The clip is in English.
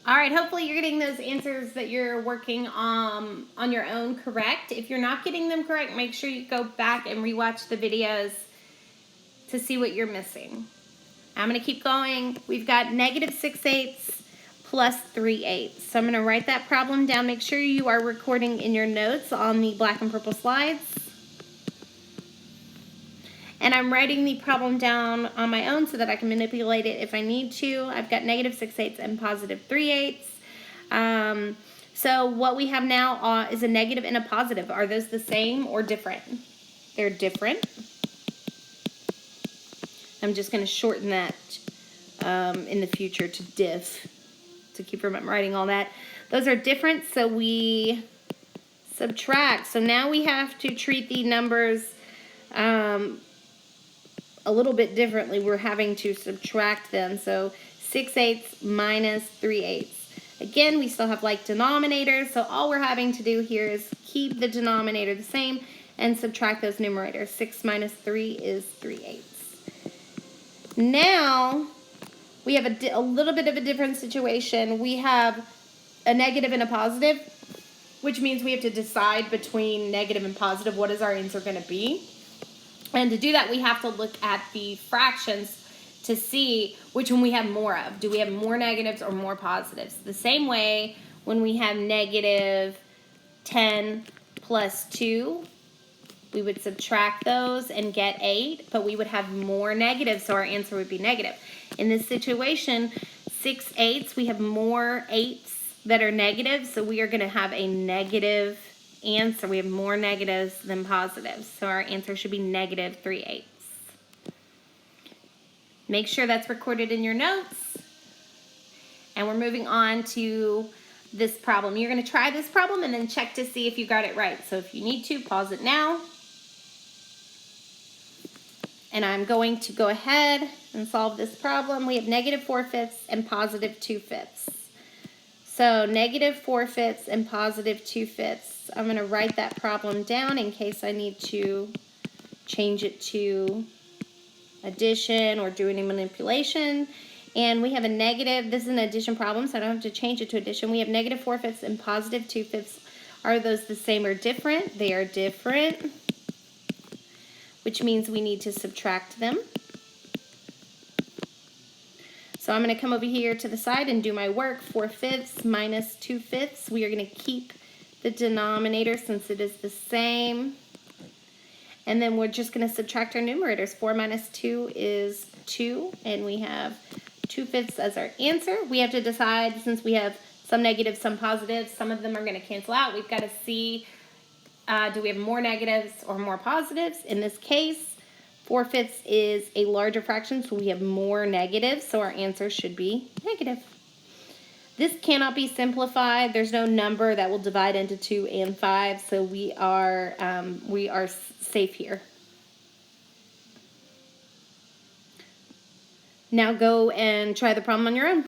All right, hopefully you're getting those answers that you're working on your own correct. If you're not getting them correct, make sure you go back and rewatch the videos to see what you're missing. I'm going to keep going. We've got -6/8 plus 3/8. So I'm going to write that problem down. Make sure you are recording in your notes on the black and purple slides. And I'm writing the problem down on my own so that I can manipulate it if I need to. I've got -6/8 and +3/8. So what we have now is a negative and a positive. Are those the same or different? They're different. I'm just going to shorten that in the future to diff to keep from writing all that. Those are different, so we subtract. So now we have to treat the numbers a little bit differently. We're having to subtract them. So 6/8 minus 3/8. Again, we still have like denominators, so all we're having to do here is keep the denominator the same and subtract those numerators. 6 minus 3 is 3/8. Now, we have a little bit of a different situation. We have a negative and a positive, which means we have to decide between negative and positive. What is our answer going to be? And to do that, we have to look at the fractions to see which one we have more of. Do we have more negatives or more positives? The same way when we have -10 plus 2, we would subtract those and get 8, but we would have more negatives, so our answer would be negative. In this situation, 6/8, we have more 8s that are negative, so we are going to have a negative answer. We have more negatives than positives, so our answer should be -3/8. Make sure that's recorded in your notes. And we're moving on to this problem. You're going to try this problem and then check to see if you got it right. So if you need to, pause it now. And I'm going to go ahead and solve this problem. We have -4/5 and +2/5. So -4/5 and +2/5. I'm going to write that problem down in case I need to change it to addition or do any manipulation. And we have a negative, this is an addition problem, so I don't have to change it to addition. We have -4/5 and +2/5. Are those the same or different? They are different, which means we need to subtract them. So I'm going to come over here to the side and do my work. 4/5 minus 2/5. We are going to keep the denominator since it is the same. And then we're just going to subtract our numerators. 4 minus 2 is 2, and we have 2/5 as our answer. We have to decide, since we have some negatives, some positives, some of them are going to cancel out. We've got to see, do we have more negatives or more positives? In this case, 4/5 is a larger fraction, so we have more negatives, so our answer should be negative. This cannot be simplified. There's no number that will divide into 2 and 5, so we are safe here. Now go and try the problem on your own.